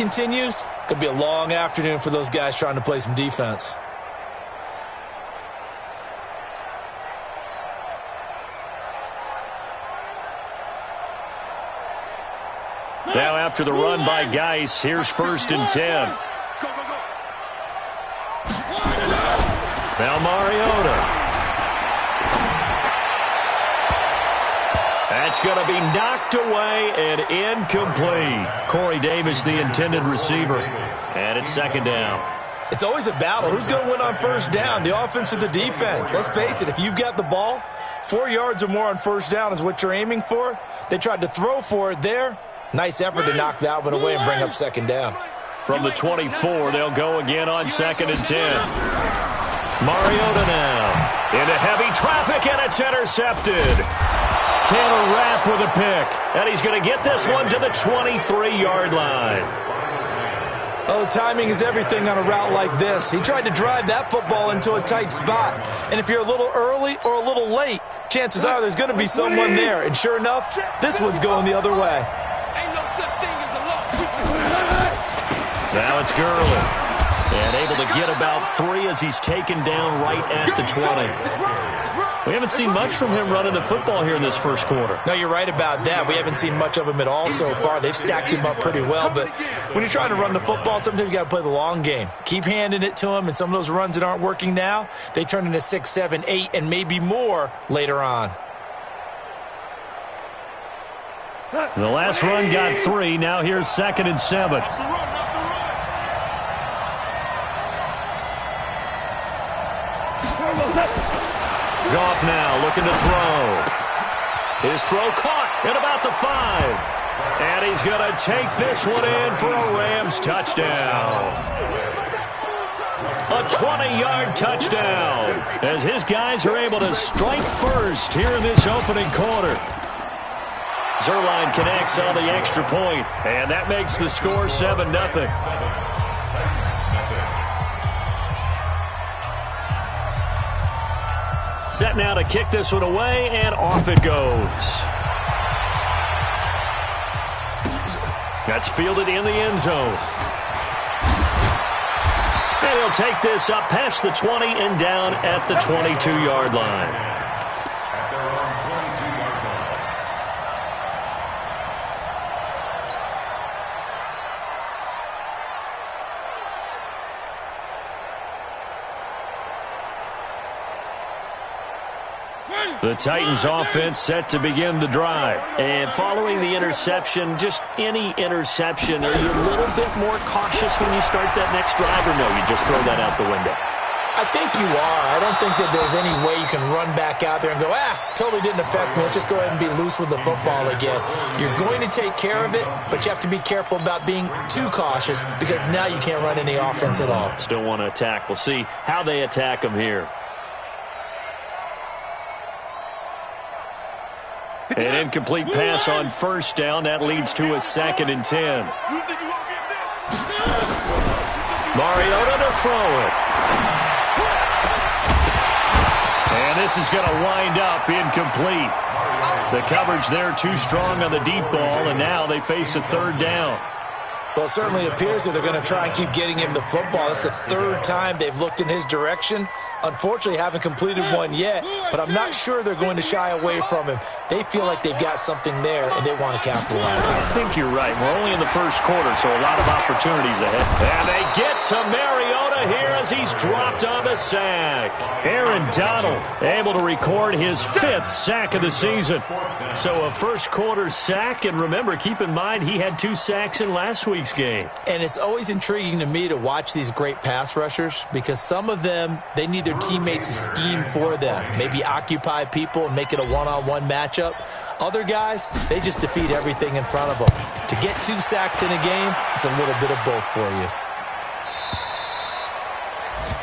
continues, could be a long afternoon for those guys trying to play some defense. Now after the run by Geis, here's 1st and 10. Now Mariota. That's going to be knocked away and incomplete. Corey Davis, the intended receiver. And it's 2nd down. It's always a battle. Who's going to win on 1st down, the offense or the defense? Let's face it, if you've got the ball, 4 yards or more on 1st down is what you're aiming for. They tried to throw for it there. Nice effort to knock that one away and bring up 2nd down. From the 24, they'll go again on 2nd and 10. Mariota now into heavy traffic, and it's intercepted. Taylor Rapp with a pick, and he's going to get this one to the 23-yard line. Oh, timing is everything on a route like this. He tried to drive that football into a tight spot. And if you're a little early or a little late, chances are there's going to be someone there. And sure enough, this one's going the other way. Now it's Gurley. And able to get about 3 as he's taken down right at the 20. We haven't seen much from him running the football here in this 1st quarter. No, you're right about that. We haven't seen much of him at all so far. They've stacked him up pretty well. But when you're trying to run the football, sometimes you got to play the long game. Keep handing it to him, and some of those runs that aren't working now, they turn into 6, 7, 8, and maybe more later on. The last run got 3. Now here's 2nd and 7. Goff now looking to throw. His throw caught at about the 5. And he's going to take this one in for a Rams touchdown. A 20-yard touchdown as his guys are able to strike first here in this opening quarter. Zerline connects on the extra point, and that makes the score 7-0. Set now to kick this one away, and off it goes. That's fielded in the end zone. And he'll take this up past the 20 and down at the 22-yard line. The Titans offense set to begin the drive. And following the interception, just any interception, are you a little bit more cautious when you start that next drive, or no, you just throw that out the window? I think you are. I don't think that there's any way you can run back out there and go, totally didn't affect me. Let's just go ahead and be loose with the football again. You're going to take care of it, but you have to be careful about being too cautious because now you can't run any offense at all. Still want to attack. We'll see how they attack them here. An incomplete pass on 1st down. That leads to a 2nd and 10. Mariota to throw it. And this is going to wind up incomplete. The coverage there too strong on the deep ball, and now they face a 3rd down. Well, it certainly appears that they're going to try and keep getting him the football. That's the 3rd time they've looked in his direction. Unfortunately, haven't completed one yet, but I'm not sure they're going to shy away from him. They feel like they've got something there, and they want to capitalize on it. I think you're right. We're only in the 1st quarter, so a lot of opportunities ahead. And they get to Mariota here as he's dropped on the sack. Aaron Donald able to record his 5th sack of the season. So a 1st quarter sack, and remember, keep in mind, he had 2 sacks in last week's game. And it's always intriguing to me to watch these great pass rushers because some of them, they need their teammates to scheme for them. Maybe occupy people and make it a one-on-one matchup. Other guys, they just defeat everything in front of them. To get 2 sacks in a game, it's a little bit of both for you.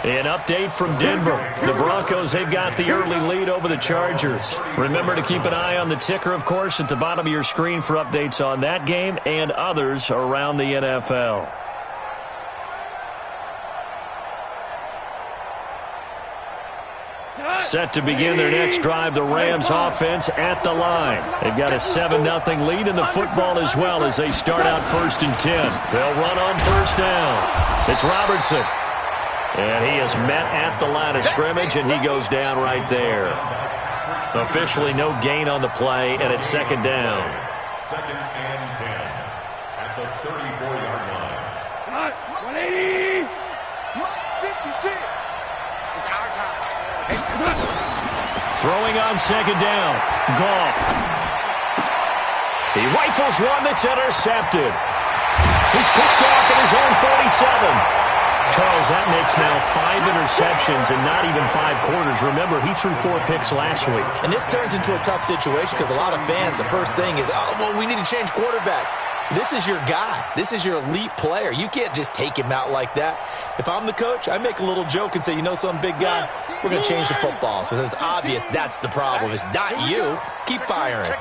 An update from Denver. The Broncos, they've got the early lead over the Chargers. Remember to keep an eye on the ticker, of course, at the bottom of your screen for updates on that game and others around the NFL. Set to begin their next drive, the Rams offense at the line. They've got a 7-0 lead in the football as well as they start out 1st and 10. They'll run on 1st down. It's Robertson. And he is met at the line of scrimmage, and he goes down right there. Officially no gain on the play, and it's 2nd down. 2nd and 10 at the 34-yard line. 180. 56. It's our time. Throwing on 2nd down. Goff. He rifles one that's intercepted. He's picked off at his own 47. Charles, that makes now 5 interceptions and not even 5 quarters. Remember, he threw 4 picks last week. And this turns into a tough situation because a lot of fans, the first thing is, oh, well, we need to change quarterbacks. This is your guy. This is your elite player. You can't just take him out like that. If I'm the coach, I make a little joke and say, you know, some big guy, we're going to change the football. So it's obvious that's the problem. It's not you. Keep firing.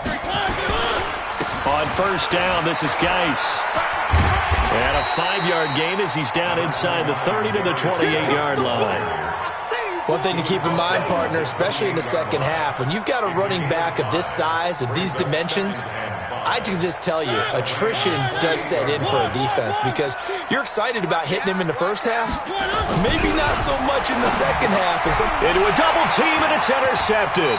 On 1st down, this is Geis. And a 5-yard gain as he's down inside the 30 to the 28-yard line. One thing to keep in mind, partner, especially in the second half, when you've got a running back of this size, of these dimensions, I can just tell you, attrition does set in for a defense because you're excited about hitting him in the first half. Maybe not so much in the second half. Into a double team, and it's intercepted.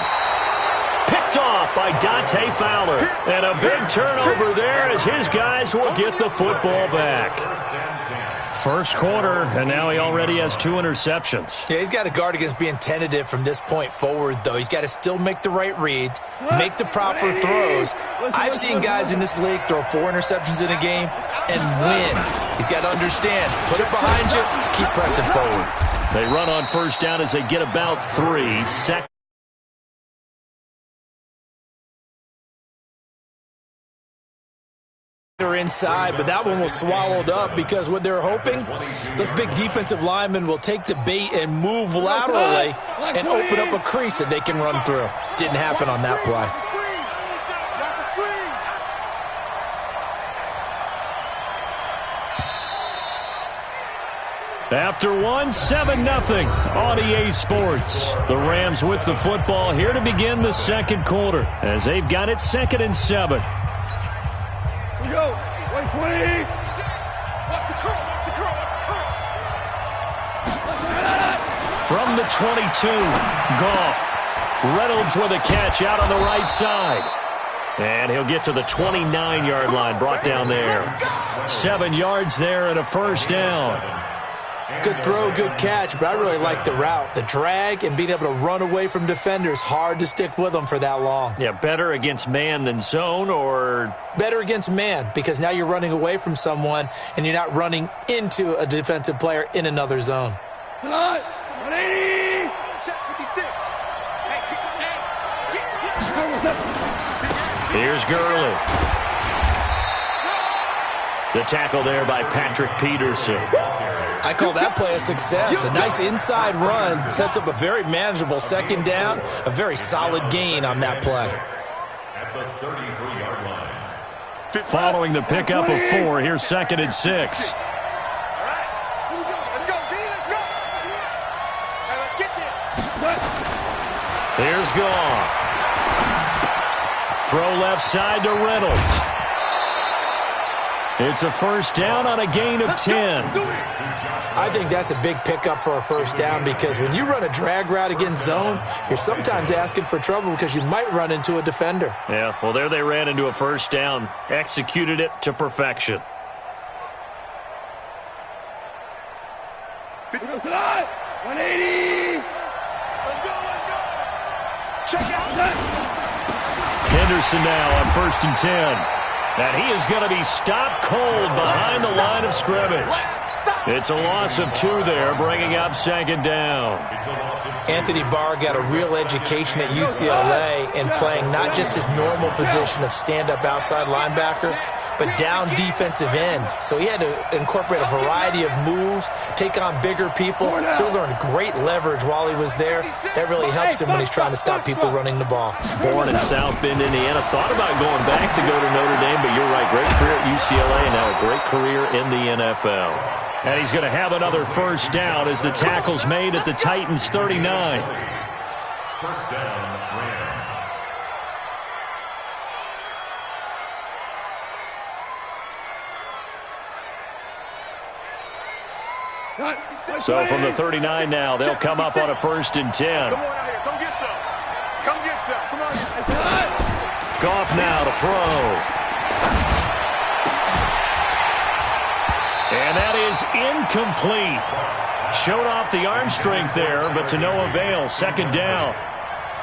Picked off by Dante Fowler. And a big turnover there as his guys will get the football back. 1st quarter, and now he already has 2 interceptions. Yeah, he's got to guard against being tentative from this point forward, though. He's got to still make the right reads, make the proper throws. I've seen guys in this league throw 4 interceptions in a game and win. He's got to understand, put it behind you, keep pressing forward. They run on 1st down as they get about 3. Second. Inside, but that one was swallowed up because what they're hoping, those big defensive linemen will take the bait and move laterally and open up a crease that they can run through. Didn't happen on that play. After 7-0 on EA Sports. The Rams with the football here to begin the 2nd quarter as they've got it 2nd and 7. Go. 120. Watch the curl. From the 22, Goff. Reynolds with a catch out on the right side. And he'll get to the 29-yard line, brought down there. 7 yards there and a 1st down. Good throw, good catch, but I really like the route. The drag and being able to run away from defenders, hard to stick with them for that long. Yeah, better against man than zone, or? Better against man, because now you're running away from someone and you're not running into a defensive player in another zone. 180. Check 56. Here's Gurley. The tackle there by Patrick Peterson. I call that play a success. A nice inside run sets up a very manageable 2nd down, a very solid gain on that play. At the 33-yard line. Following the pickup of 4, here's 2nd and 6. All right. Let's go, D. Let's go. Let's get there. Here's Goff. Throw left side to Reynolds. It's a 1st down on a gain of 10. I think that's a big pickup for a 1st down because when you run a drag route against zone, you're sometimes asking for trouble because you might run into a defender. Yeah, well, there they ran into a 1st down. Executed it to perfection. 180. Let's go. Check out. Henderson now on 1st and 10. And he is going to be stopped cold behind the line of scrimmage. It's a loss of 2 there, bringing up 2nd down. Anthony Barr got a real education at UCLA in playing not just his normal position of stand-up outside linebacker, but down defensive end. So he had to incorporate a variety of moves, take on bigger people. So he learned great leverage while he was there. That really helps him when he's trying to stop people running the ball. Born in South Bend, Indiana. Thought about going back to go to Notre Dame, but you're right. Great career at UCLA and now a great career in the NFL. And he's going to have another 1st down as the tackle's made at the Titans' 39. First down, Rams. So from the 39 now, they'll come up on a 1st and 10. Come on out here. Come get some. Come get some. Come on. Goff now to throw. And that is incomplete. Showed off the arm strength there, but to no avail. 2nd down.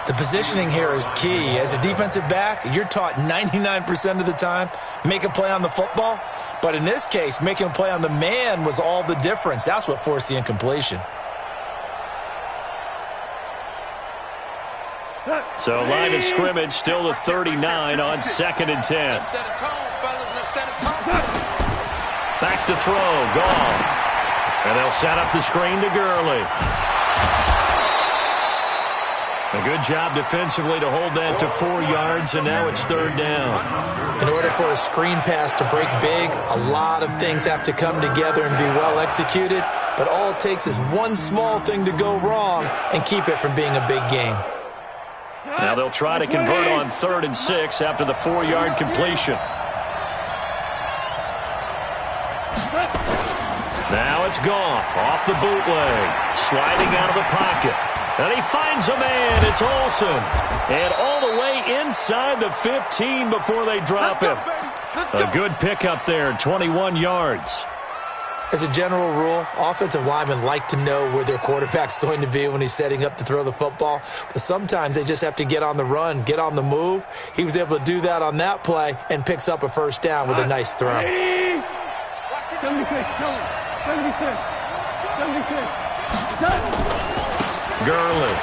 The positioning here is key. As a defensive back, you're taught 99% of the time, make a play on the football. But in this case, making a play on the man was all the difference. That's what forced the incompletion. So line of scrimmage still the 39 on 2nd and 10. Set a tone, fellas. Let's set a tone. Back to throw. Goff. And they'll set up the screen to Gurley. A good job defensively to hold that to 4 yards, and now it's 3rd down. In order for a screen pass to break big, a lot of things have to come together and be well executed, but all it takes is one small thing to go wrong and keep it from being a big game. Now they'll try to convert on 3rd and 6 after the 4-yard completion. Now it's Goff off the bootleg, sliding out of the pocket. And he finds a man. It's Olsen. And all the way inside the 15 before they drop him. A good pickup there, 21 yards. As a general rule, offensive linemen like to know where their quarterback's going to be when he's setting up to throw the football. But sometimes they just have to get on the run, get on the move. He was able to do that on that play and picks up a 1st down with a nice throw. 76, 76. Gurley.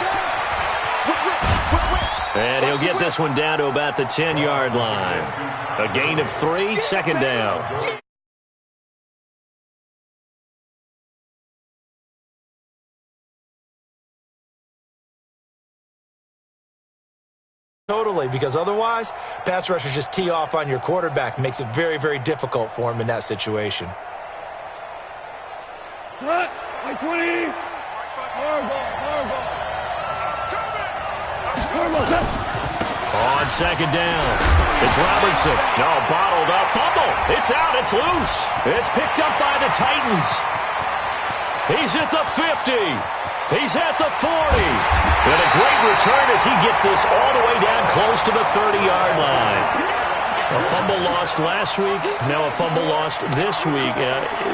And he'll get this one down to about the 10-yard line. A gain of 3, 2nd down. Totally, because otherwise, pass rushers just tee off on your quarterback. Makes it very, very difficult for him in that situation. Cut. 20. On 2nd down, it's Robertson. No, bottled up. Fumble. It's out. It's loose. It's picked up by the Titans. He's at the 50. He's at the 40. And a great return as he gets this all the way down close to the 30-yard line. A fumble lost last week, now a fumble lost this week.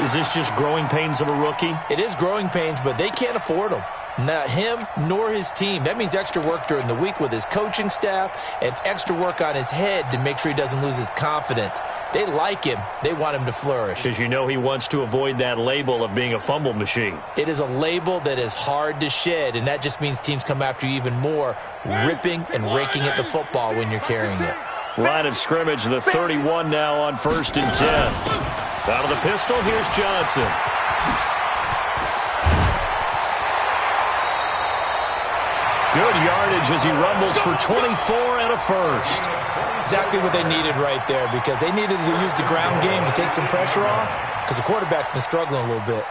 Is this just growing pains of a rookie? It is growing pains, but they can't afford them. Not him nor his team. That means extra work during the week with his coaching staff and extra work on his head to make sure he doesn't lose his confidence. They like him. They want him to flourish. Because you know he wants to avoid that label of being a fumble machine. It is a label that is hard to shed, and that just means teams come after you even more, ripping and raking at the football when you're carrying it. Line of scrimmage, the 31 now on 1st and 10. Out of the pistol, here's Johnson. Good yardage as he rumbles for 24 and a 1st. Exactly what they needed right there, because they needed to use the ground game to take some pressure off, because the quarterback's been struggling a little bit.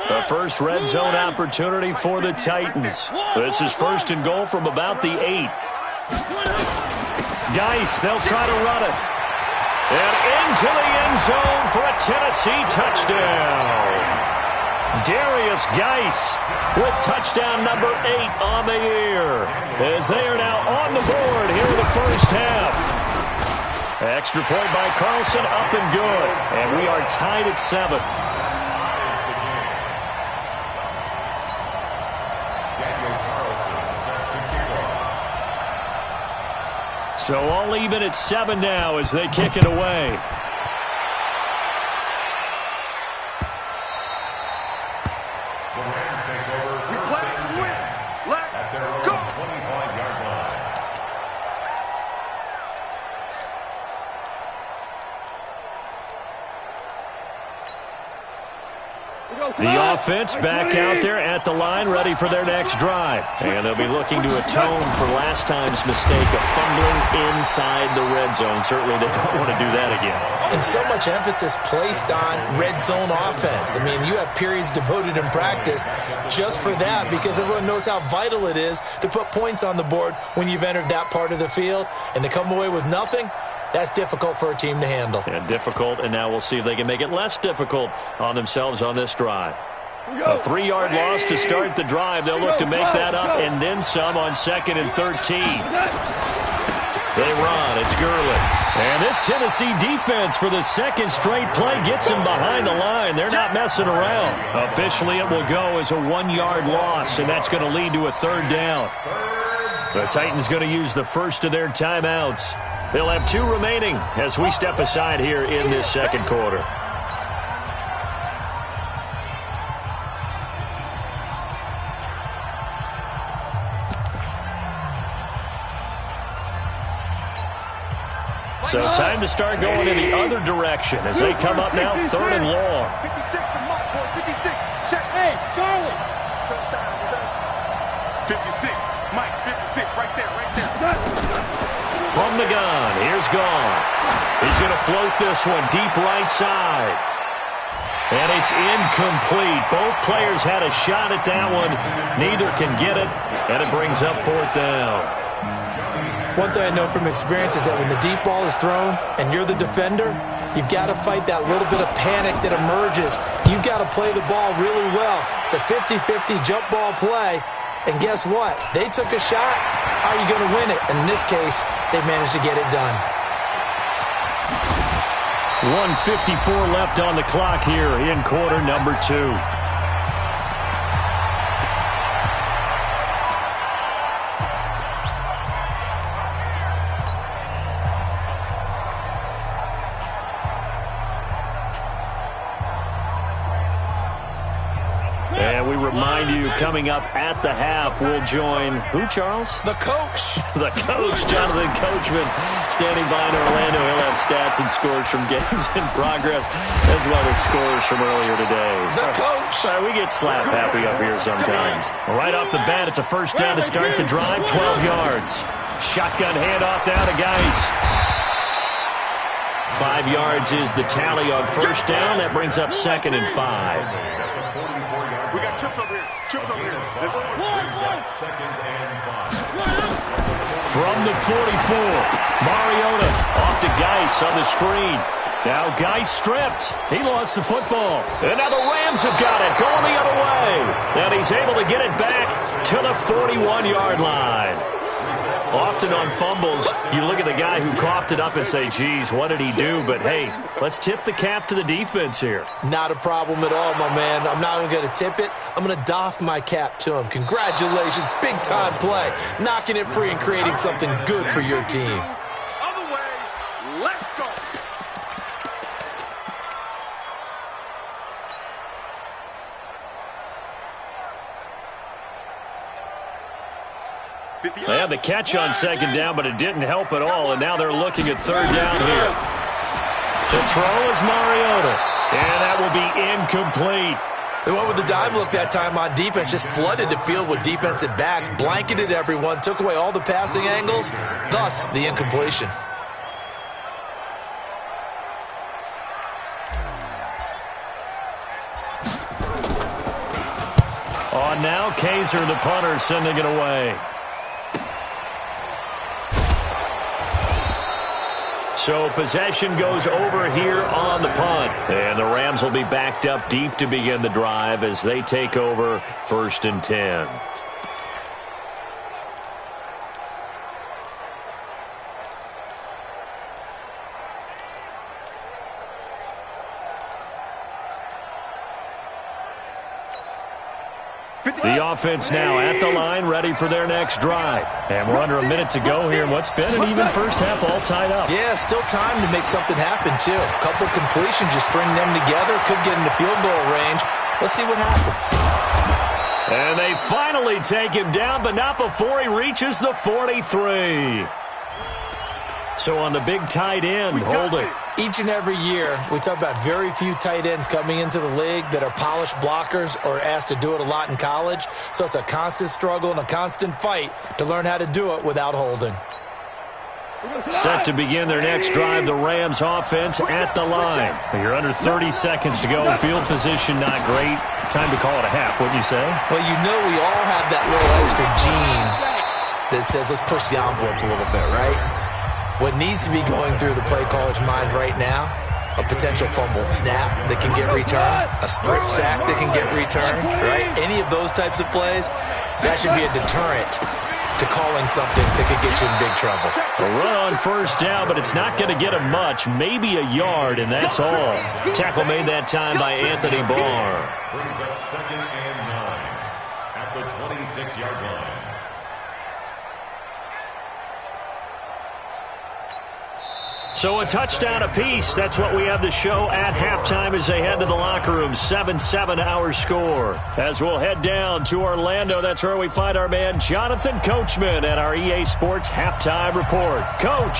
The first red zone opportunity for the Titans. This is 1st and goal from about the 8. Geis, they'll try to run it. And into the end zone for a Tennessee touchdown. Darius Geis with touchdown number 8 on the year, as they are now on the board here in the first half. Extra point by Carlson, up and good. And we are tied at 7. So all even at 7 now as they kick it away. The offense back out there at the line, ready for their next drive. And they'll be looking to atone for last time's mistake of fumbling inside the red zone. Certainly they don't want to do that again. And so much emphasis placed on red zone offense. I mean, you have periods devoted in practice just for that because everyone knows how vital it is to put points on the board when you've entered that part of the field. And to come away with nothing, that's difficult for a team to handle. Yeah, difficult, and now we'll see if they can make it less difficult on themselves on this drive. A 3-yard loss to start the drive. They'll look to make that up and then some on 2nd and 13. They run. It's Gurley. And this Tennessee defense for the second straight play gets him behind the line. They're not messing around. Officially, it will go as a 1-yard loss, and that's going to lead to a 3rd down. The Titans going to use the first of their timeouts. They'll have 2 remaining as we step aside here in this second quarter. So time to start going in the other direction as they come up now 3rd and long. 56, check. Hey, Charlie. Touchdown, defense. 56, Mike, 56, right there. From the gun, here's Goff. He's going to float this one deep right side. And it's incomplete. Both players had a shot at that one. Neither can get it, and it brings up 4th down. One thing I know from experience is that when the deep ball is thrown and you're the defender, you've got to fight that little bit of panic that emerges. You've got to play the ball really well. It's a 50-50 jump ball play. And guess what? They took a shot. How are you going to win it? And in this case, they managed to get it done. 1:54 left on the clock here in quarter number 2. And we remind you, coming up at the half, we'll join who, Charles? The coach. The coach, Jonathan Coachman, standing by in Orlando. He'll have stats and scores from games in progress, as well as scores from earlier today. The coach. Sorry, we get slap happy up here sometimes. Right off the bat, it's a 1st down to start the drive, 12 yards. Shotgun handoff now to Geis. 5 yards is the tally on 1st down. That brings up 2nd and 5. We got chips over here. This one brings up 2nd and 5. From the 44, Mariota off to Geis on the screen. Now Geis stripped. He lost the football. And now the Rams have got it, going the other way. And he's able to get it back to the 41-yard line. Often on fumbles, you look at the guy who coughed it up and say, geez, what did he do? But, hey, let's tip the cap to the defense here. Not a problem at all, my man. I'm not even going to tip it. I'm going to doff my cap to him. Congratulations. Big-time play. Knocking it free and creating something good for your team. Other way. Let's go. They had the catch on 2nd down, but it didn't help at all, and now they're looking at 3rd down here. To throw is Mariota, and that will be incomplete. They went with the dive look that time on defense, just flooded the field with defensive backs, blanketed everyone, took away all the passing angles, thus the incompletion. On now, Kaiser, the punter, sending it away. So possession goes over here on the punt. And the Rams will be backed up deep to begin the drive as they take over 1st and 10. The offense now at the line, ready for their next drive. And we're under a minute to go here in what's been an even first half, all tied up. Yeah, still time to make something happen, too. A couple completions, just string them together. Could get into field goal range. Let's see what happens. And they finally take him down, but not before he reaches the 43. So on the big tight end, holding. Each and every year, we talk about very few tight ends coming into the league that are polished blockers or asked to do it a lot in college. So it's a constant struggle and a constant fight to learn how to do it without holding. Set to begin their next drive, the Rams offense at the line. You're under 30 seconds to go. Field position not great. Time to call it a half, wouldn't you say? Well, you know we all have that little extra gene that says let's push the envelope a little bit, right? What needs to be going through the play caller's mind right now, a potential fumbled snap that can get returned, a strip sack that can get returned, right? Any of those types of plays, that should be a deterrent to calling something that could get you in big trouble. A run on first down, but it's not going to get him much, maybe a yard, and that's all. Tackle made that time by Anthony Barr. Brings up 2nd and 9 at the 26-yard line. So a touchdown apiece. That's what we have the show at halftime as they head to the locker room. 7-7 our score. As we'll head down to Orlando, that's where we find our man Jonathan Coachman at our EA Sports Halftime Report. Coach.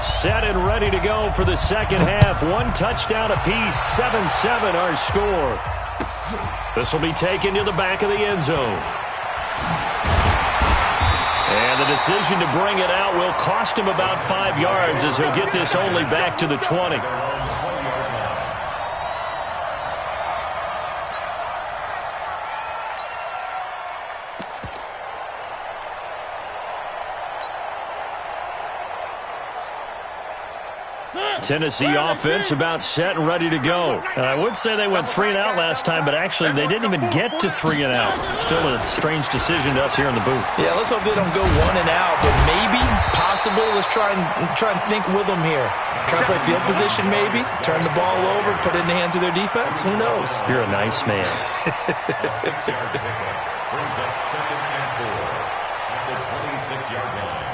Set and ready to go for the second half. One touchdown apiece. 7-7 our score. This will be taken to the back of the end zone. And the decision to bring it out will cost him about 5 yards as he'll get this only back to the 20. Tennessee offense about set and ready to go. I would say they went 3 and out last time, but actually they didn't even get to 3 and out. Still a strange decision to us here in the booth. Yeah, let's hope they don't go 1 and out, but maybe, possibly, let's try and think with them here. Try and play field position maybe, turn the ball over, put it in the hands of their defense. Who knows? You're a nice man. 6-yard pickup brings up 2nd and 4 at the 26-yard line.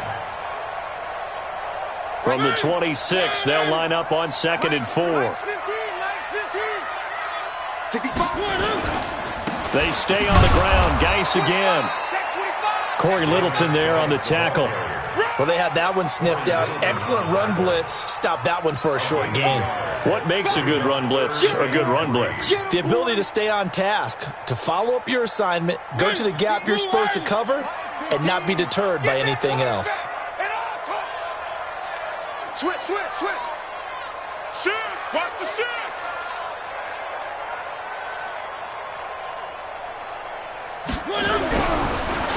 From the 26, they'll line up on 2nd and 4. They stay on the ground. Geis again. Corey Littleton there on the tackle. Well, they had that one sniffed out. Excellent run blitz. Stop that one for a short gain. What makes a good run blitz a good run blitz? The ability to stay on task, to follow up your assignment, go to the gap you're supposed to cover, and not be deterred by anything else. Switch. Shift. Watch the shift.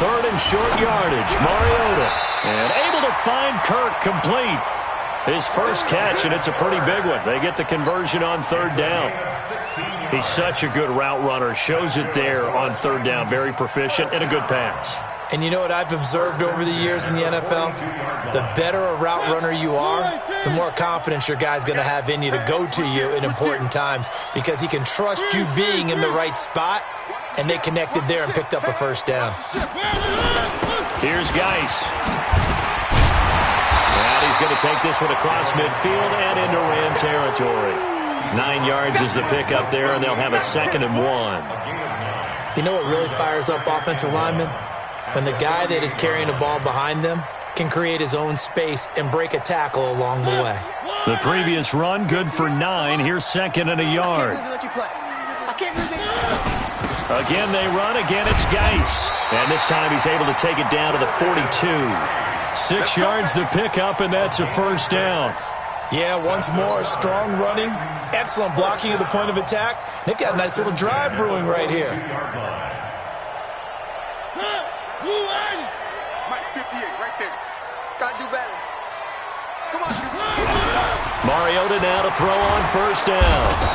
Third and short yardage. Mariota. And able to find Kirk complete. His first catch, and it's a pretty big one. They get the conversion on 3rd down. He's such a good route runner. Shows it there on 3rd down. Very proficient and a good pass. And you know what I've observed over the years in the NFL? The better a route runner you are, the more confidence your guy's going to have in you to go to you in important times because he can trust you being in the right spot, and they connected there and picked up a first down. Here's Geis. And he's going to take this one across midfield and into Ram territory. 9 yards is the pickup there, and they'll have a 2nd and 1. You know what really fires up offensive linemen? When the guy that is carrying the ball behind them can create his own space and break a tackle along the way. The previous run, good for 9. Here's 2nd and a yard. Again, they run. Again, it's Geis. And this time he's able to take it down to the 42. 6 yards the pickup, and that's a first down. Yeah, once more, strong running, excellent blocking at the point of attack. They've got a nice little drive brewing right here. Mike 58 right there. Gotta do better. Come on. Mariota now to throw on first down.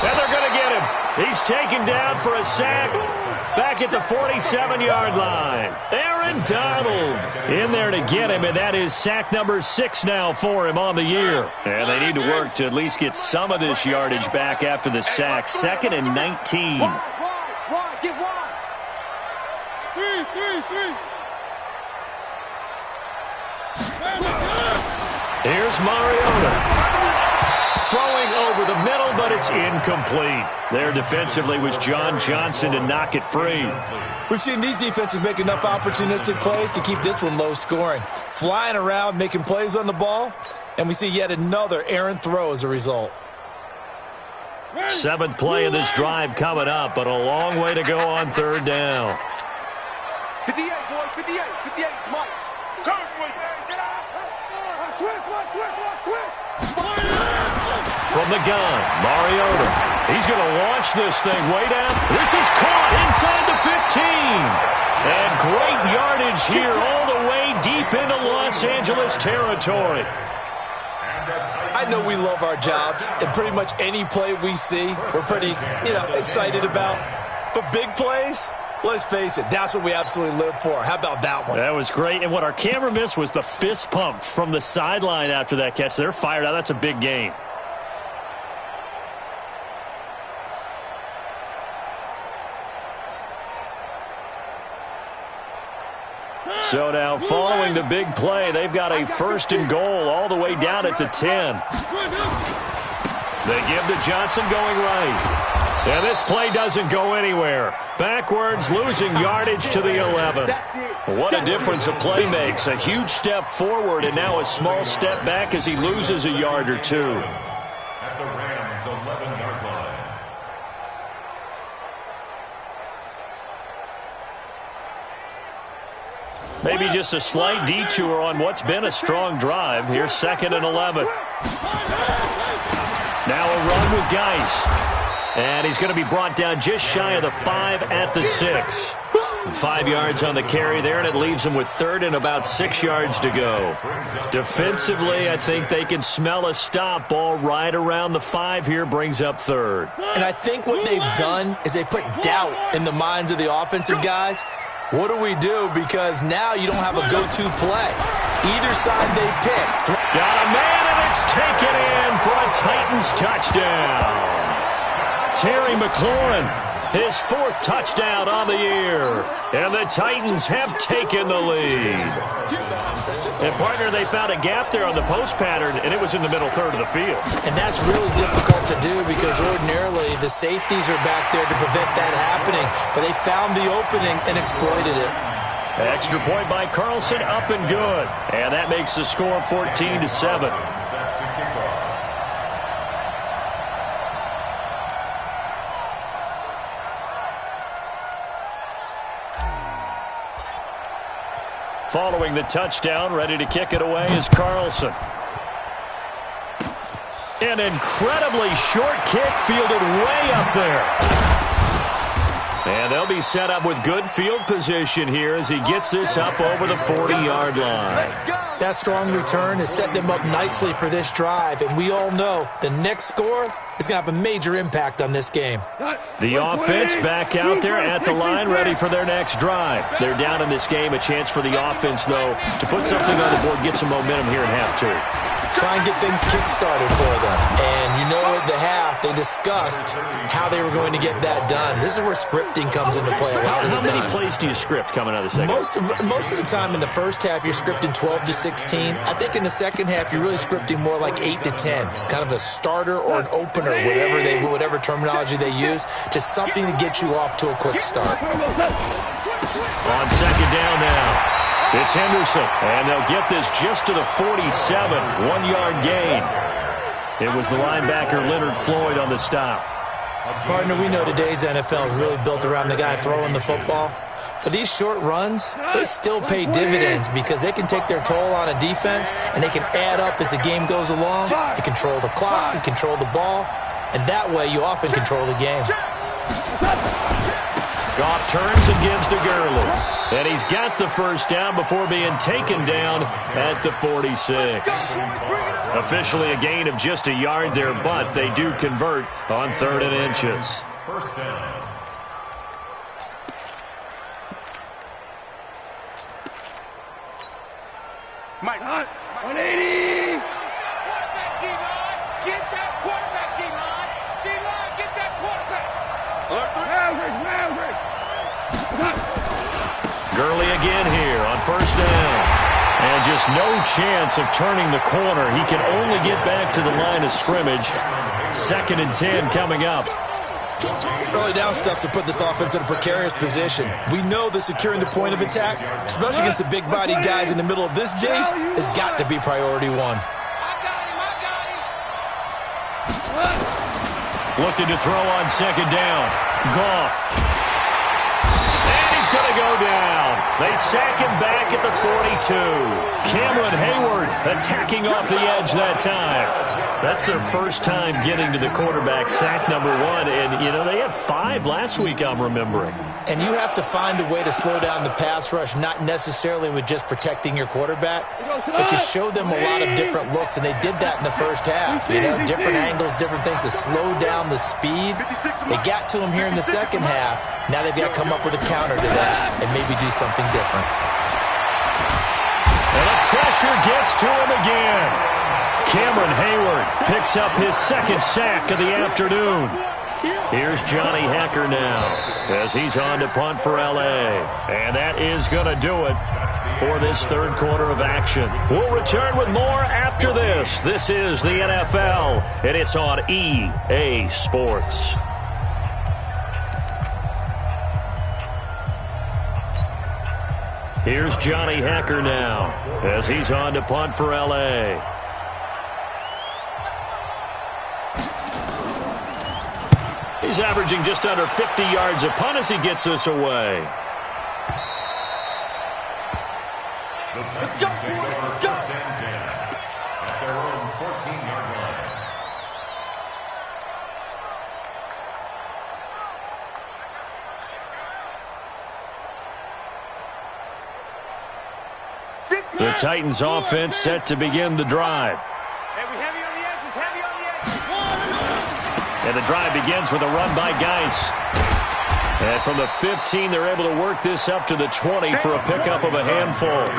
And they're going to get him. He's taken down for a sack back at the 47-yard line. Aaron Donald in there to get him, and that is sack number 6 now for him on the year. And they need to work to at least get some of this yardage back after the sack. 2nd and 19. Wide, get wide. Three. Here's Mariota. Throwing over the middle, but it's incomplete. There defensively was John Johnson to knock it free. We've seen these defenses make enough opportunistic plays to keep this one low scoring. Flying around, making plays on the ball, and we see yet another errant throw as a result. 7th play of this drive coming up, but a long way to go on 3rd down. 58, boy, 58, 58, Mike. Come, boy. Switch. From the gun, Mariota. He's going to launch this thing way down. This is caught inside the 15. And great yardage here all the way deep into Los Angeles territory. I know we love our jobs, and pretty much any play we see, we're pretty, excited about. But big plays, let's face it, that's what we absolutely live for. How about that one? That was great. And what our camera missed was the fist pump from the sideline after that catch. They're fired out. That's a big game. So now, following the big play, they've got a 1st and goal all the way down at the 10. They give to Johnson going right. And this play doesn't go anywhere. Backwards, losing yardage to the 11. What a difference a play makes. A huge step forward and now a small step back as he loses a yard or two. At the Rams' 11-yard line. Maybe just a slight detour on what's been a strong drive. Here's 2nd and 11. Now a run with Geis. And he's going to be brought down just shy of the 5 at the 6. 5 yards on the carry there, and it leaves him with 3rd and about 6 yards to go. Defensively, I think they can smell a stop. Ball right around the 5 here, brings up 3rd. And I think what they've done is they put doubt in the minds of the offensive guys. What do we do? Because now you don't have a go-to play. Either side they pick. Got a man, and it's taken in for a Titans touchdown. Terry McLaurin, his 4th touchdown on the year. And the Titans have taken the lead. And, partner, they found a gap there on the post pattern, and it was in the middle 3rd of the field. And that's really difficult to do because ordinarily the safeties are back there to prevent that happening. But they found the opening and exploited it. Extra point by Carlson, up and good. And that makes the score 14-7. Following the touchdown, ready to kick it away is Carlson. An incredibly short kick fielded way up there. And they'll be set up with good field position here as he gets this up over the 40-yard line. That strong return has set them up nicely for this drive, and we all know the next score is going to have a major impact on this game. The offense back out there at the line, ready for their next drive. They're down in this game. A chance for the offense, though, to put something on the board, get some momentum here in half 2. Try and get things kick-started for them. And you know at the half, they discussed how they were going to get that done. This is where scripting comes into play a lot of the time. How many plays do you script coming out of the second? Most of the time in the first half, you're scripting 12 to 16. I think in the second half, you're really scripting more like 8 to 10. Kind of a starter or an opener, whatever terminology they use. Just something to get you off to a quick start. On 2nd down now. It's Henderson, and they'll get this just to the 47, 1-yard gain. It was the linebacker Leonard Floyd on the stop. Partner, we know today's NFL is really built around the guy throwing the football. But these short runs, they still pay dividends because they can take their toll on a defense, and they can add up as the game goes along. They control the clock, you control the ball, and that way you often control the game. Goff turns and gives to Gurley. And he's got the first down before being taken down at the 46. Officially a gain of just a yard there, but they do convert on 3rd and inches. First down. Mike, 180. Get that quarterback, D-line. D-line, get that quarterback. Average. Gurley again here on 1st down. And And just no chance of turning the corner. He can only get back to the line of scrimmage. 2nd and 10 coming up. Early down stuff to put this offense in a precarious position. We know that securing the point of attack, especially against the big-bodied guys in the middle of this day, has got to be priority one. Looking to throw on 2nd down. Goff. And he's going to go down. They sack him back at the 42. Cameron Hayward attacking off the edge that time. That's their first time getting to the quarterback, sack number 1. And, you know, they had 5 last week, I'm remembering. And you have to find a way to slow down the pass rush, not necessarily with just protecting your quarterback, but you show them a lot of different looks, and they did that in the first half. You know, different angles, different things to slow down the speed. They got to him here in the second half. Now they've got to come up with a counter to that and maybe do something different. And the pressure gets to him again. Cameron Hayward picks up his 2nd sack of the afternoon. Here's Johnny Hekker now as he's on to punt for L.A. And that is going to do it for this 3rd quarter of action. We'll return with more after this. This is the NFL, and it's on EA Sports. Here's Johnny Hekker now as he's on to punt for L.A. He's averaging just under 50 yards a punt as he gets us away. Let's go. Let's go. At their own 14-yard line. The Titans offense set to begin the drive. Heavy on the edges, heavy on the edges. And the drive begins with a run by Geis. And from the 15, they're able to work this up to the 20 for a pickup of a handful.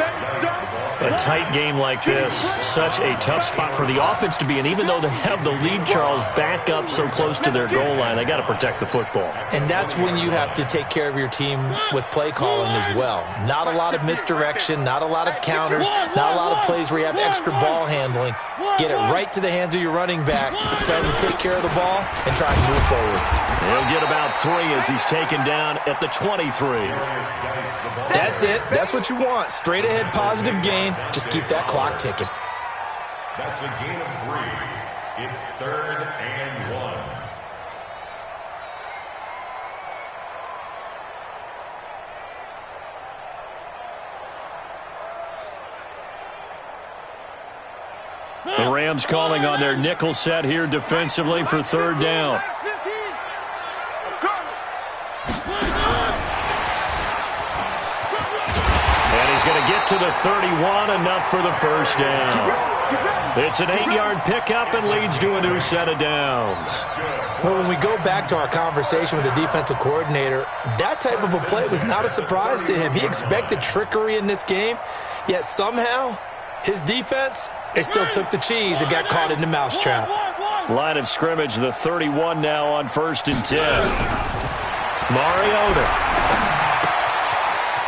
A tight game like this, such a tough spot for the offense to be in. Even though they have the lead, Charles, back up so close to their goal line, they got to protect the football. And that's when you have to take care of your team with play calling as well. Not a lot of misdirection, not a lot of counters, not a lot of plays where you have extra ball handling. Get it right to the hands of your running back. Tell him to take care of the ball and try to move forward. He'll get about 3 as he's taken down at the 23. That's it. That's what you want. Straight ahead positive gain. Just keep that clock ticking. That's a gain of 3. It's 3rd and 1. The Rams calling on their nickel set here defensively for 3rd down. And he's going to get to the 31, enough for the first down. It's an 8-yard pickup and leads to a new set of downs. Well, when we go back to our conversation with the defensive coordinator, that type of a play was not a surprise to him. He expected trickery in this game, yet somehow his defense, they still took the cheese and got caught in the mousetrap. Line of scrimmage, the 31 now on 1st and 10. Mariota.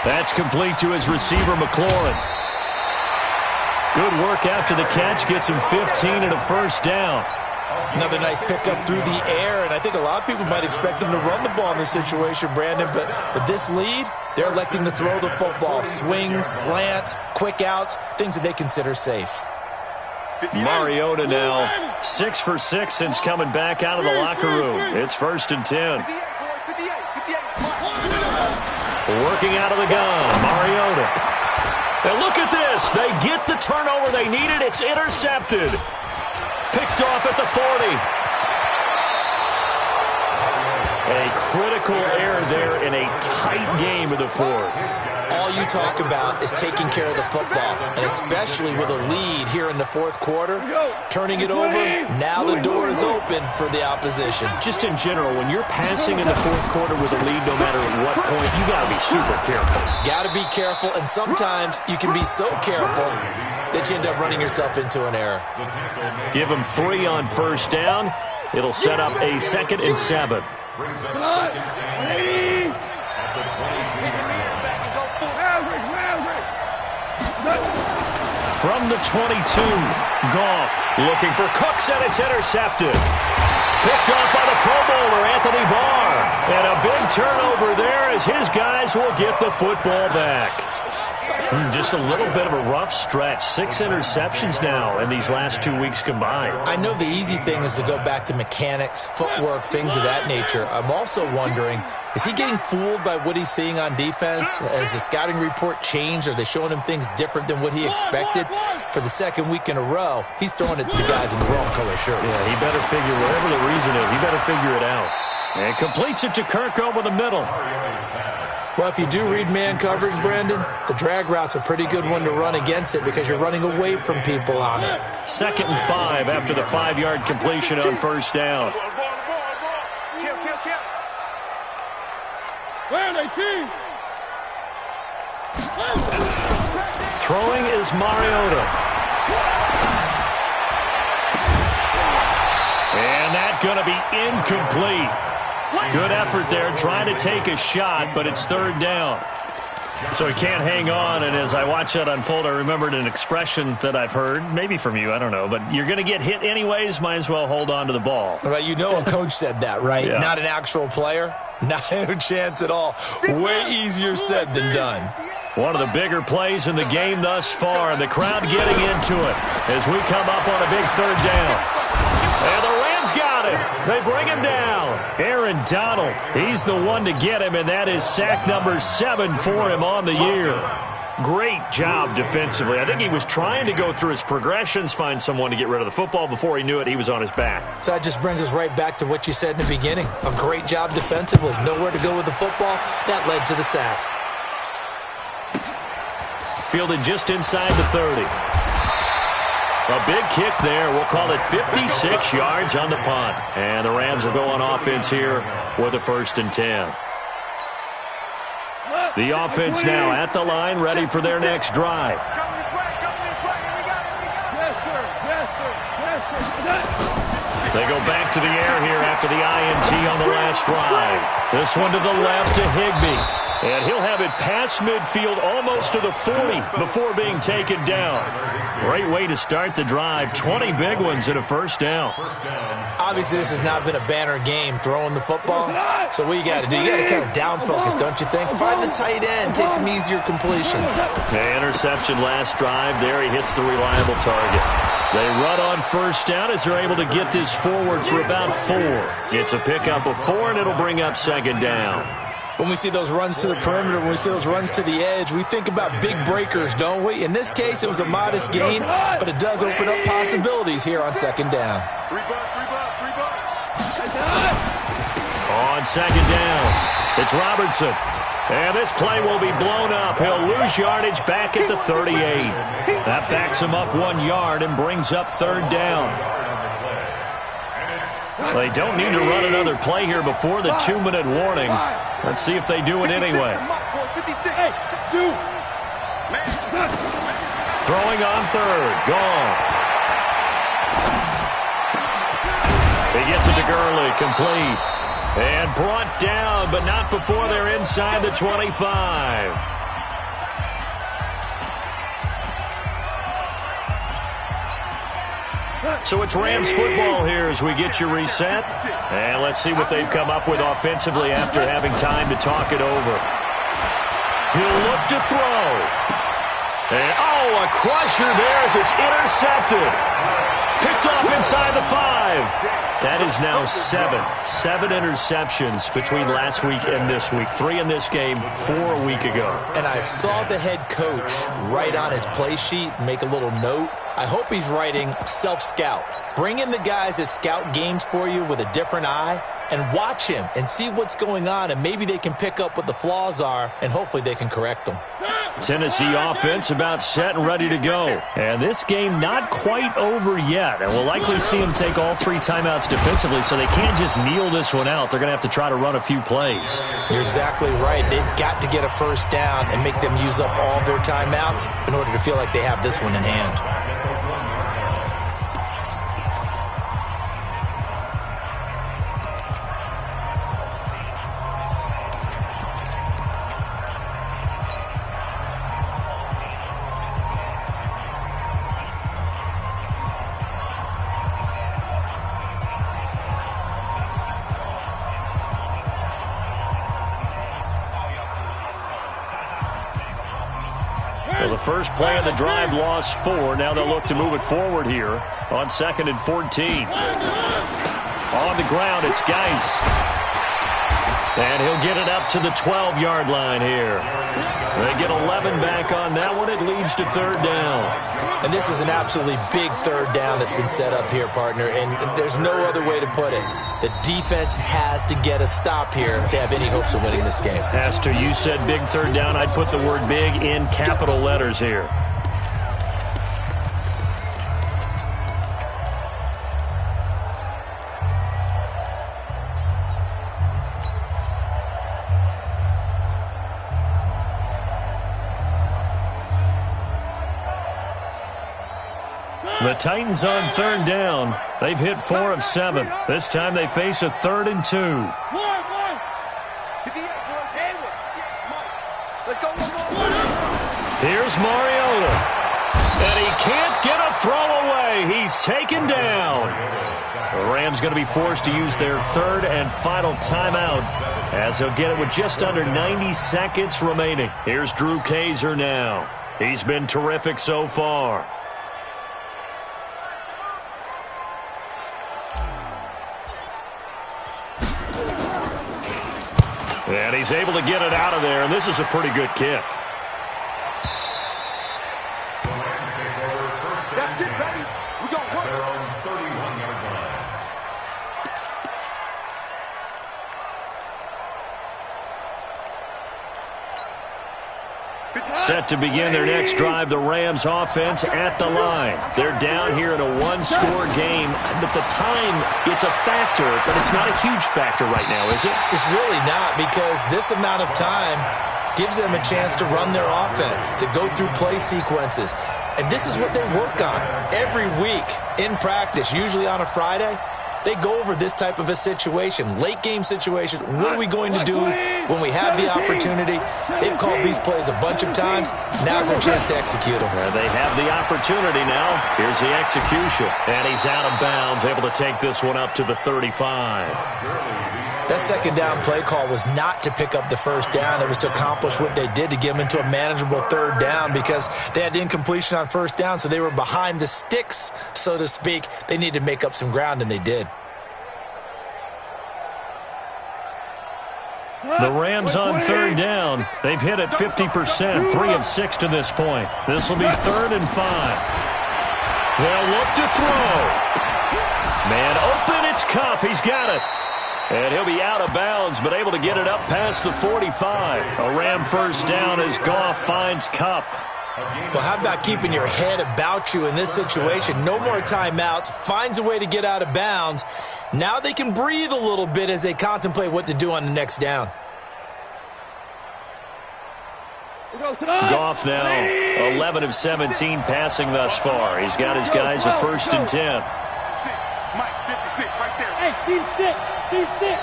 That's complete to his receiver, McLaurin. Good work after the catch, gets him 15 and a first down. Another nice pickup through the air, and I think a lot of people might expect him to run the ball in this situation, Brandon, but with this lead, they're electing to throw the football. Swings, slants, quick outs, things that they consider safe. Mariota now 6 for 6 since coming back out of the locker room. It's 1st and 10. Working out of the gun, Mariota. And look at this. They get the turnover they needed. It's intercepted. Picked off at the 40. A critical error there in a tight game of the 4th. All you talk about is taking care of the football, and especially with a lead here in the 4th quarter, turning it over, now the door is open for the opposition. Just in general, when you're passing in the 4th quarter with a lead, no matter at what point, you got to be super careful. Got to be careful, and sometimes you can be so careful that you end up running yourself into an error. Give them 3 on 1st down. It'll set up a 2nd and 7. Brings up 2nd and 7 at the 22-yard line. from the 22. Goff looking for Cooks, and it's intercepted. Picked off by the Pro Bowler, Anthony Barr. And a big turnover there as his guys will get the football back. Just a little bit of a rough stretch. 6 interceptions now in these last 2 weeks combined. I know the easy thing is to go back to mechanics, footwork, things of that nature. I'm also wondering, is he getting fooled by what he's seeing on defense? Has the scouting report changed? Are they showing him things different than what he expected? For the second week in a row, he's throwing it to the guys in the wrong color shirts. Yeah, he better figure, whatever the reason is, he better figure it out. And completes it to Kirk over the middle. Well, if you do read man coverage, Brandon, the drag route's a pretty good one to run against it because you're running away from people on it. 2nd and 5 after the 5-yard completion on first down. Throwing is Mariota. And that's going to be incomplete. Good effort there, trying to take a shot, but it's 3rd down. So he can't hang on, and as I watch that unfold, I remembered an expression that I've heard, maybe from you, I don't know, but you're going to get hit anyways, might as well hold on to the ball. Well, you know a coach said that, right? Yeah. Not an actual player? No chance at all. Way easier said than done. One of the bigger plays in the game thus far, and the crowd getting into it as we come up on a big 3rd down. And the Rams got him. They bring him down. Aaron Donald, he's the one to get him, and that is sack number 7 for him on the year. Great job defensively. I think he was trying to go through his progressions, find someone to get rid of the football. Before he knew it, he was on his back. So that just brings us right back to what you said in the beginning. A great job defensively. Nowhere to go with the football. That led to the sack. Fielded just inside the 30. A big kick there. We'll call it 56 yards on the punt. And the Rams will go on offense here with a 1st and 10. The offense now at the line, ready for their next drive. They go back to the air here after the INT on the last drive. This one to the left to Higbee. And he'll have it past midfield almost to the 40 before being taken down. Great way to start the drive. 20 big ones and a 1st down. Obviously, this has not been a banner game throwing the football. So what you got to do, you got to kind of down focus, don't you think? Find the tight end, take some easier completions. The interception last drive. There he hits the reliable target. They run on 1st down as they're able to get this forward for about 4. It's a pickup of 4, and it'll bring up 2nd down. When we see those runs to the perimeter, when we see those runs to the edge, we think about big breakers, don't we? In this case, it was a modest gain, but it does open up possibilities here on 2nd down. On 2nd down, it's Robertson. And this play will be blown up. He'll lose yardage back at the 38. That backs him up 1 yard and brings up 3rd down. They don't need to run another play here before the 2-minute warning. Let's see if they do it anyway. Throwing on 3rd. Goff. He gets it to Gurley. Complete. And brought down, but not before they're inside the 25. So it's Rams football here as we get you reset. And let's see what they've come up with offensively after having time to talk it over. He'll look to throw. And, a crusher there as it's intercepted. Picked off inside the 5. That is now 7 interceptions between last week and this week. 3 in this game, 4 a week ago. And I saw the head coach write on his play sheet, make a little note. I hope he's writing self-scout. Bring in the guys that scout games for you with a different eye and watch him and see what's going on, and maybe they can pick up what the flaws are, and hopefully they can correct them. Tennessee offense about set and ready to go. And this game not quite over yet. And we'll likely see them take all 3 timeouts defensively, so they can't just kneel this one out. They're going to have to try to run a few plays. You're exactly right. They've got to get a 1st down and make them use up all their timeouts in order to feel like they have this one in hand. first play of the drive lost 4. Now they'll look to move it forward here on 2nd and 14. On the ground, it's Geis. And he'll get it up to the 12-yard line here. They get 11 back on that one. It leads to 3rd down. And this is an absolutely big 3rd down that's been set up here, partner. And there's no other way to put it. The defense has to get a stop here to have any hopes of winning this game. Pastor, you said big 3rd down. I'd put the word big in capital letters here. The Titans on 3rd down. They've hit 4 of 7. This time they face a 3rd and 2. Here's Mariota. And he can't get a throw away. He's taken down. The Rams going to be forced to use their 3rd and final timeout as they'll get it with just under 90 seconds remaining. Here's Drew Kaiser now. He's been terrific so far. And he's able to get it out of there, and this is a pretty good kick. That's it, baby. We got work. They're on 31-yard line. Set to begin their next drive, the Rams offense at the line. They're down here in a one-score game. But the time, it's a factor, but it's not a huge factor right now, is it? It's really not, because this amount of time gives them a chance to run their offense, to go through play sequences. And this is what they work on every week in practice, usually on a Friday. They go over this type of a situation, late game situation. What are we going to do when we have the opportunity? They've called these plays a bunch of times. Now's their chance to execute them. They have the opportunity now. Here's the execution. And he's out of bounds, able to take this one up to the 35. That 2nd down play call was not to pick up the 1st down. It was to accomplish what they did, to get them into a manageable 3rd down, because they had incompletion on 1st down, so they were behind the sticks, so to speak. They needed to make up some ground, and they did. The Rams on 3rd down. They've hit it 50%, 3 of 6 to this point. This will be 3rd and 5. They'll look to throw. Man open, it's Kupp. He's got it. And he'll be out of bounds, but able to get it up past the 45. A Ram 1st down as Goff finds Kupp. Well, how about keeping your head about you in this situation? No more timeouts. Finds a way to get out of bounds. Now they can breathe a little bit as they contemplate what to do on the next down. Goff now 11 of 17 passing thus far. He's got his guys a 1st and 10. Mike, 56 right there. Hey, team 6. Team 6.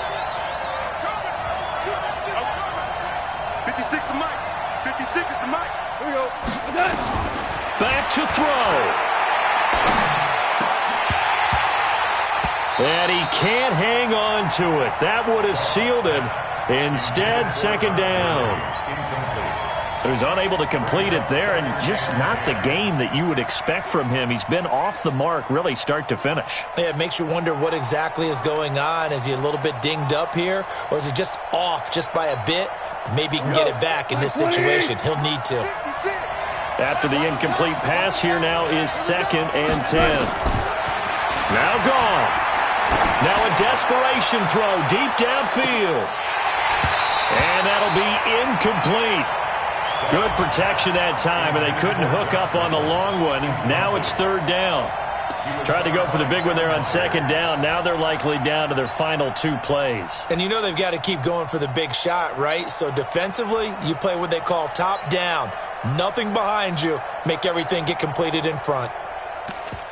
56 to Mike. 56 is to Mike. Here we go. Back to throw. And he can't hang on to it. That would have sealed it. Instead, 2nd down. So he's unable to complete it there, and just not the game that you would expect from him. He's been off the mark, really, start to finish. Yeah, it makes you wonder what exactly is going on. Is he a little bit dinged up here, or is it just off just by a bit? Maybe he can get it back in this situation. He'll need to. After the incomplete pass, here now is 2nd and 10. Now Goff. Now a desperation throw deep downfield. And that'll be incomplete. Good protection that time, and they couldn't hook up on the long one. Now it's 3rd down. Tried to go for the big one there on 2nd down. Now they're likely down to their final 2 plays. And you know they've got to keep going for the big shot, right? So defensively, you play what they call top down. Nothing behind you. Make everything get completed in front.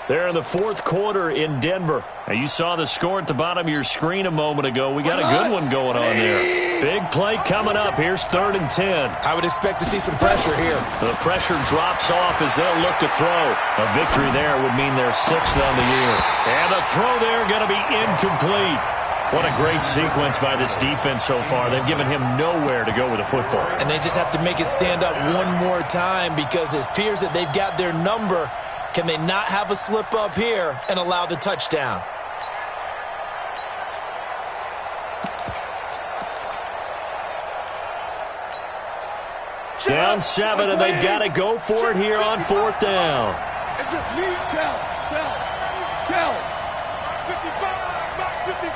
They're in the 4th quarter in Denver. Now, you saw the score at the bottom of your screen a moment ago. We got a good one going on there. Big play coming up. Here's 3rd and 10. I would expect to see some pressure here. The pressure drops off as they'll look to throw. A victory there would mean they're 6th on the year. And the throw there going to be incomplete. What a great sequence by this defense so far. They've given him nowhere to go with the football. And they just have to make it stand up one more time because it appears that they've got their number. Can they not have a slip up here and allow the touchdown? Down 7, and they've got to go for it here on 4th down. It's just me. Tell. 55.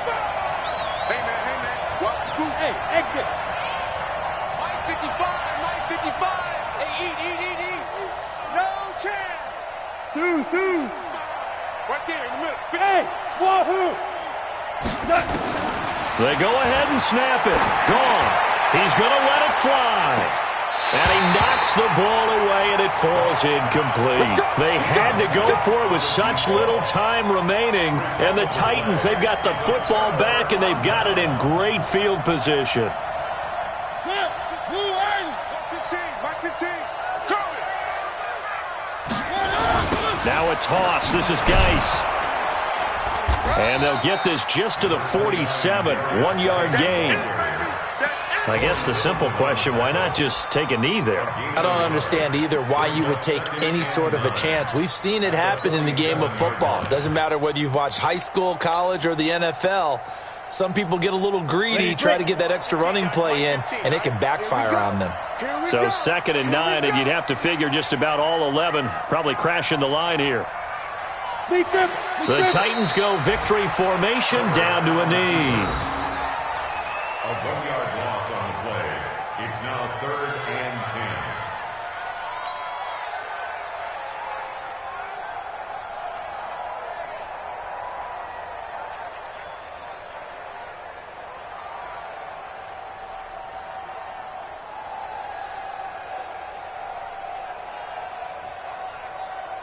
Hey, man. What? Hey, exit. Mike 55. Hey, eat. No chance. Two. Right there in the middle. Hey, wahoo. They go ahead and snap it. Gone. He's going to let it fly. And he knocks the ball away, and it falls incomplete. They had to go for it with such little time remaining. And the Titans, they've got the football back, and they've got it in great field position. Mike 15. Now a toss. This is Geis. And they'll get this just to the 47. 1-yard gain. I guess the simple question, why not just take a knee there? I don't understand either why you would take any sort of a chance. We've seen it happen in the game of football. It doesn't matter whether you've watched high school, college, or the NFL. Some people get a little greedy, try to get that extra running play in, and it can backfire on them. So 2nd and 9, and you'd have to figure just about all 11 probably crashing the line here. The Titans go victory formation down to a knee. A 1-yard loss on the play. It's now 3rd and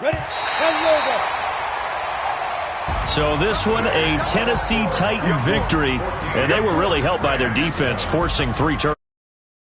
10. Ready? So this one, a Tennessee Titan victory, and they were really helped by their defense, forcing 3 turnovers.